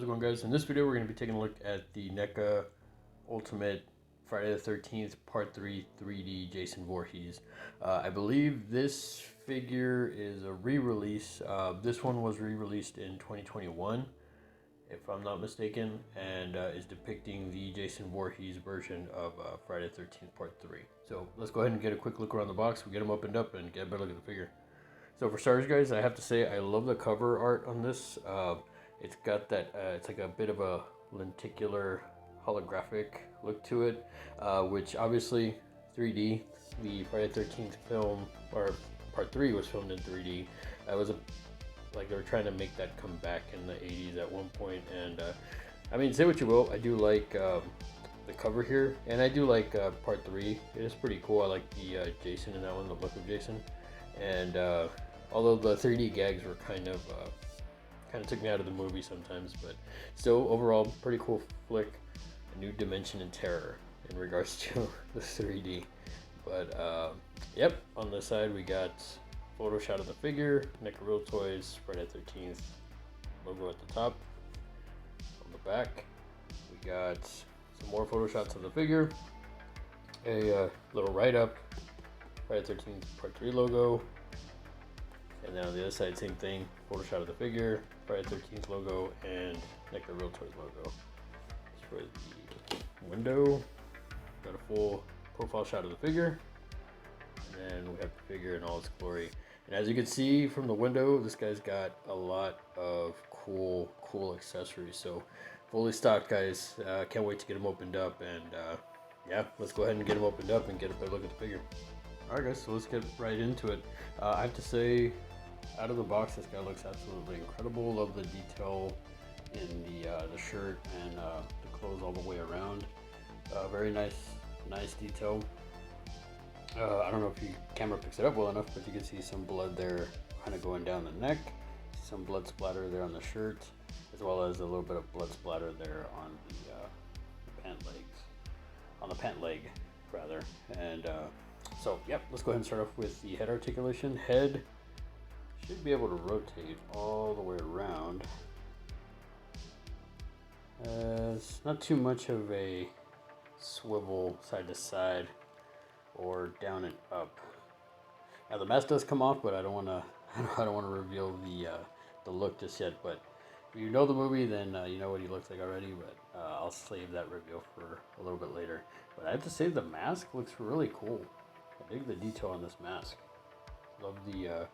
it going, guys? In this video, we're going to be taking a look at the NECA Ultimate Friday the 13th Part 3 3D Jason Voorhees. I believe this figure is a re-release. This one was re-released in 2021, if I'm not mistaken, and is depicting the Jason Voorhees version of Friday the 13th Part 3. So let's go ahead and get a quick look around the box. We get them opened up and get a better look at the figure. So for starters, guys, I have to say I love the cover art on this. It's got that, it's like a bit of a lenticular holographic look to it, which obviously 3D, the Friday the 13th film, or Part 3 was filmed in 3D. It was like they were trying to make that come back in the 80s at one point, and I mean, say what you will, I do like the cover here, and I do like Part 3. It is pretty cool. I like the Jason in that one, the look of Jason, and although the 3D gags were kind of took me out of the movie sometimes, but still overall pretty cool flick. A new dimension in terror in regards to the 3D. But yep, on the side we got photo shot of the figure, NECA Real Toys, Friday the 13th logo at the top. On the back we got some more photo shots of the figure, a little write-up, Friday the 13th Part 3 logo, and then on the other side same thing, photo shot of the figure, Friday the 13th logo, and NECA Real Toys logo. As for the window, got a full profile shot of the figure, and then we have the figure in all its glory. And as you can see from the window, this guy's got a lot of cool accessories. So fully stocked, guys. Can't wait to get them opened up, and yeah, let's go ahead and get them opened up and get a better look at the figure. Alright, guys, so let's get right into it. I have to say, out of the box, this guy looks absolutely incredible. Love the detail in the shirt and the clothes all the way around. Very nice detail. I don't know if your camera picks it up well enough, but you can see some blood there kind of going down the neck. Some blood splatter there on the shirt, as well as a little bit of blood splatter there on the pant legs, on the pant leg rather. And so yep, let's go ahead and start off with the head articulation. Head should be able to rotate all the way around. It's not too much of a swivel side to side or down and up. Now the mask does come off, but I don't want to reveal the look just yet. But if you know the movie, then you know what he looks like already. But I'll save that reveal for a little bit later. But I have to say the mask looks really cool. I dig the detail on this mask. Love the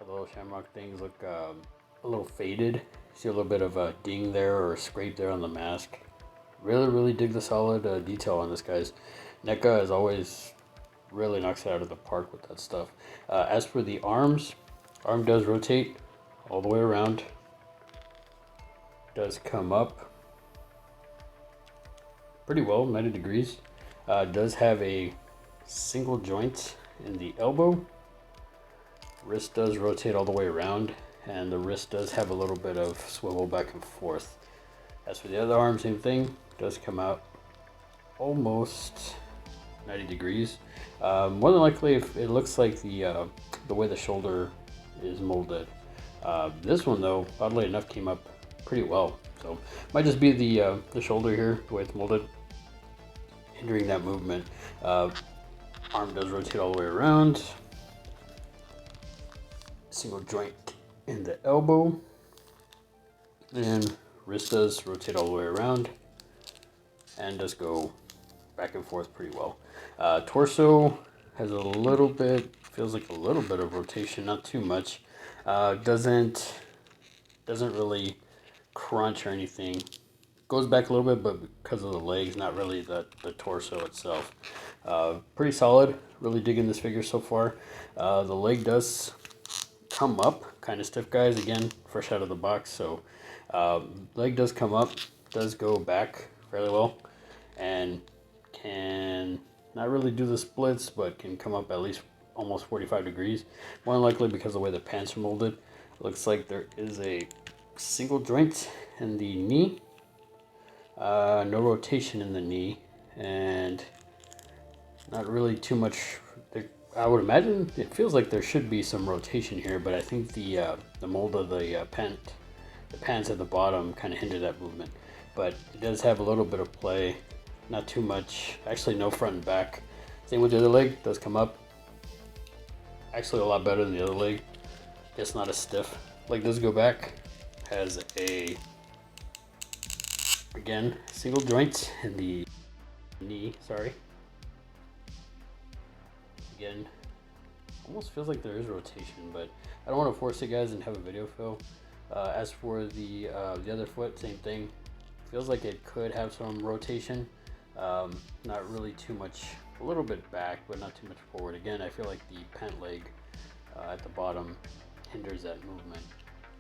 little shamrock things look a little faded. See a little bit of a ding there or a scrape there on the mask. Really dig the solid detail on this, guys. NECA, as always, really knocks it out of the park with that stuff. As for the arms, arm does rotate all the way around. Does come up pretty well, 90 degrees. Does have a single joint in the elbow. Wrist does rotate all the way around, and the wrist does have a little bit of swivel back and forth. As for the other arm, same thing, does come out almost 90 degrees. More than likely, if it looks like the way the shoulder is molded. This one, though, oddly enough, came up pretty well. So might just be the shoulder here, the way it's molded, hindering that movement. Arm does rotate all the way around. Single joint in the elbow, and wrist does rotate all the way around and does go back and forth pretty well. Torso has a little bit, feels like a little bit of rotation, not too much. Doesn't really crunch or anything. Goes back a little bit, but because of the legs, not really the torso itself. Pretty solid. Really digging this figure so far. The leg does come up, kind of stiff, guys. Again, fresh out of the box, so leg does come up, does go back fairly well, and can not really do the splits, but can come up at least almost 45 degrees. More than likely because of the way the pants are molded. Looks like there is a single joint in the knee, no rotation in the knee, and not really too much. I would imagine it feels like there should be some rotation here, but I think the mold of the pant the pants at the bottom kind of hinder that movement. But it does have a little bit of play, not too much. Actually, no front and back. Same with the other leg, does come up. Actually, a lot better than the other leg. Just not as stiff. Leg does go back. Has a, again, single joint in the knee, sorry. Again, almost feels like there is rotation, but I don't want to force it, guys, and have a video fill. As for the other foot, same thing. Feels like it could have some rotation. Not really too much, a little bit back, but not too much forward. Again, I feel like the pant leg at the bottom hinders that movement.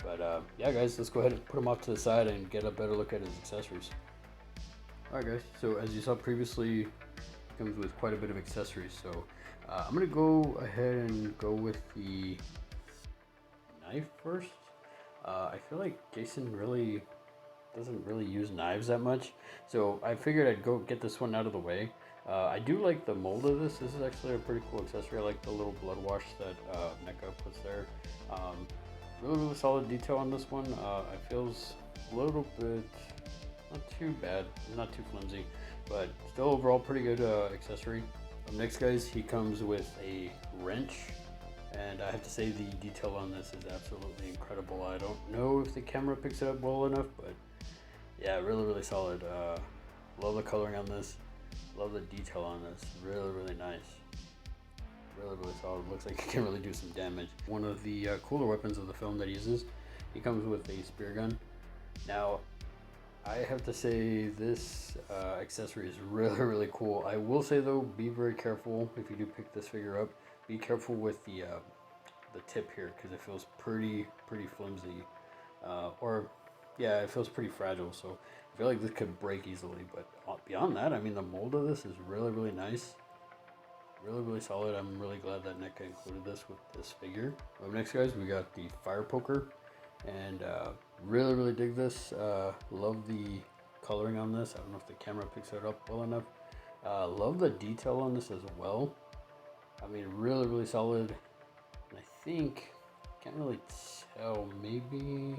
But yeah, guys, let's go ahead and put him off to the side and get a better look at his accessories. Alright, guys, so as you saw previously, it comes with quite a bit of accessories. So I'm going to go ahead and go with the knife first. I feel like Jason really doesn't really use knives that much, so I figured I'd go get this one out of the way. I do like the mold of this. This is actually a pretty cool accessory. I like the little blood wash that NECA puts there. Really solid detail on this one. It feels a little bit not too bad, not too flimsy, but still overall pretty good accessory. Next, guys, he comes with a wrench. And I have to say the detail on this is absolutely incredible. I don't know if the camera picks it up well enough, but yeah, really solid. Love the coloring on this. Love the detail on this. Really nice. Really solid. Looks like it can really do some damage. One of the cooler weapons of the film that he uses, he comes with a spear gun. Now, I have to say this accessory is really cool. I will say though, be very careful if you do pick this figure up. Be careful with the tip here, because it feels pretty flimsy, or yeah, it feels pretty fragile. So I feel like this could break easily. But beyond that, I mean, the mold of this is really nice, really solid. I'm really glad that NECA included this with this figure. Up next, guys, we got the fire poker, and really dig this. Love the coloring on this. I don't know if the camera picks it up well enough. Love the detail on this as well. I mean, really solid. And I think, can't really tell, maybe,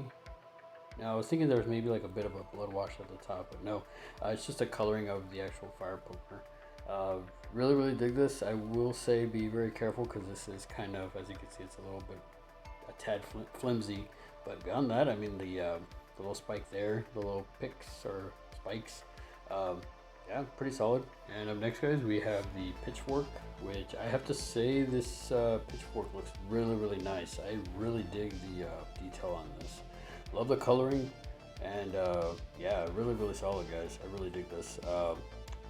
no, I was thinking there was maybe like a bit of a blood wash at the top, but no, it's just a coloring of the actual fire poker. Really dig this. I will say be very careful, because this is kind of, as you can see, it's a tad flimsy, but beyond that, I mean, the little spike there, the little picks or spikes, yeah, pretty solid. And up next, guys, we have the pitchfork, which I have to say this pitchfork looks really nice. I really dig the detail on this. Love the coloring, and yeah, really solid, guys. I really dig this.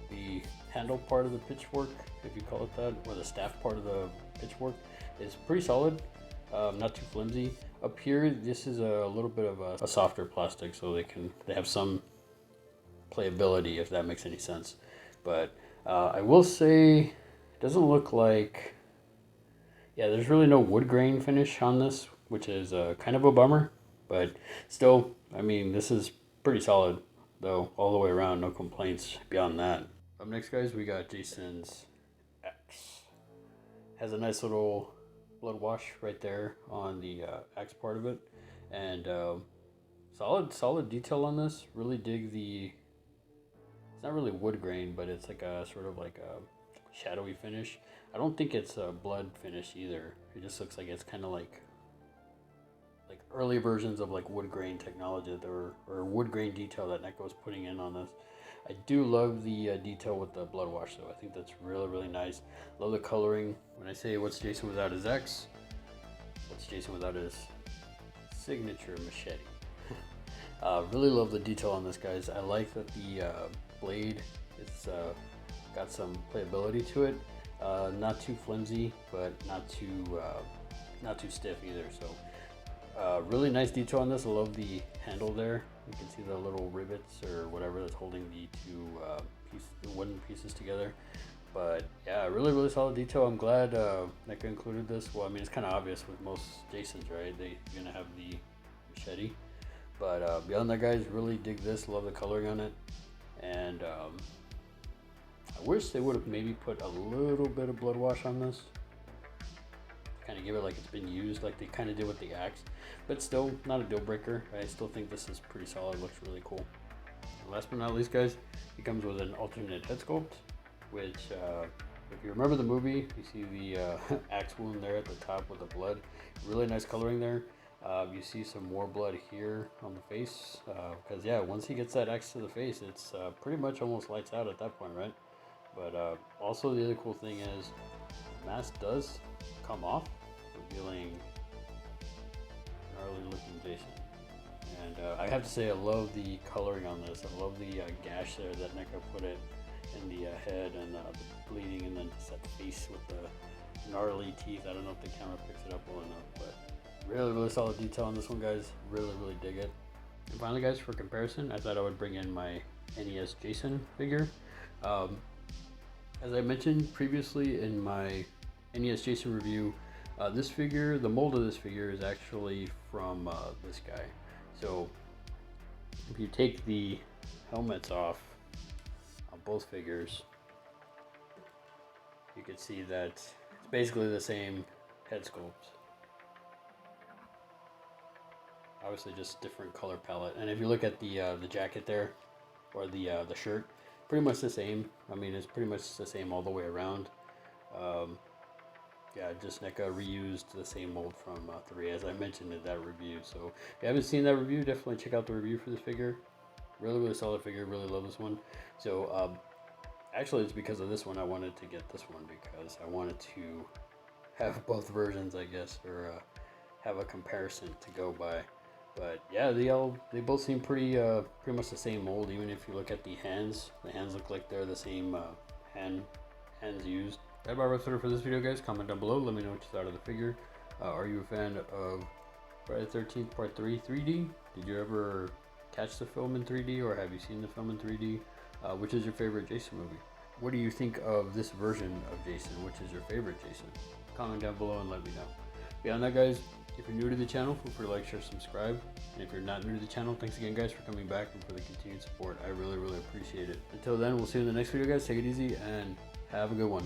The handle part of the pitchfork, if you call it that, or the staff part of the pitchfork, is pretty solid. Not too flimsy. Up here, this is a little bit of a softer plastic, so they have some playability, if that makes any sense. But I will say, it doesn't look like, yeah, there's really no wood grain finish on this, which is kind of a bummer. But still, I mean, this is pretty solid though, all the way around. No complaints beyond that. Up next, guys, we got Jason's X. Has a nice little blood wash right there on the X part of it, and solid detail on this. Really dig the, it's not really wood grain, but it's like a sort of like a shadowy finish. I don't think it's a blood finish either. It just looks like it's kind of like early versions of like wood grain technology or wood grain detail that NECA was putting in on this. I do love the detail with the blood wash though. I think that's really nice. Love the coloring. When I say what's Jason without his X, what's Jason without his signature machete. Really love the detail on this, guys. I like that the blade, it's got some playability to it. Not too flimsy, but not too stiff either. So really nice detail on this. I love the handle there. You can see the little rivets or whatever that's holding the two wooden pieces together. But yeah, really solid detail. I'm glad NECA included this. Well, I mean, it's kind of obvious with most Jasons, right? You're gonna have the machete. But beyond that, guys, really dig this. Love the coloring on it. And I wish they would have maybe put a little bit of blood wash on this. kind of give it like it's been used, like they kind of did with the axe. But still, not a deal breaker. I still think this is pretty solid. Looks really cool. And last but not least, guys, it comes with an alternate head sculpt, which, if you remember the movie, you see the axe wound there at the top with the blood. Really nice coloring there. You see some more blood here on the face, because yeah, once he gets that axe to the face, it's pretty much almost lights out at that point, right? But also the other cool thing is the mask does come off, revealing gnarly looking Jason. And I have to say, I love the coloring on this. I love the gash there that NECA put it in the head, and the bleeding, and then just that face with the gnarly teeth. I don't know if the camera picks it up well enough, but really solid detail on this one, guys. Really dig it. And finally, guys, for comparison, I thought I would bring in my NES Jason figure. As I mentioned previously in my NES Jason review, this figure, the mold of this figure is actually from this guy. So if you take the helmets off on both figures, you can see that it's basically the same head sculpt. Obviously just different color palette. And if you look at the jacket there, or the shirt, pretty much the same. I mean, it's pretty much the same all the way around. Yeah, just NECA reused the same mold from 3, as I mentioned in that review. So if you haven't seen that review, definitely check out the review for this figure. Really solid figure. Really love this one. So actually, it's because of this one I wanted to get this one, because I wanted to have both versions, I guess, or have a comparison to go by. But yeah, they both seem pretty much the same mold. Even if you look at the hands look like they're the same hands used. That about wraps it up for this video, guys. Comment down below. Let me know what you thought of the figure. Are you a fan of Friday the 13th Part 3 3D? Did you ever catch the film in 3D, or have you seen the film in 3D? Which is your favorite Jason movie? What do you think of this version of Jason? Which is your favorite Jason? Comment down below and let me know. Beyond that, guys, if you're new to the channel, feel free to like, share, subscribe. And if you're not new to the channel, thanks again, guys, for coming back and for the continued support. I really appreciate it. Until then, we'll see you in the next video, guys. Take it easy and have a good one.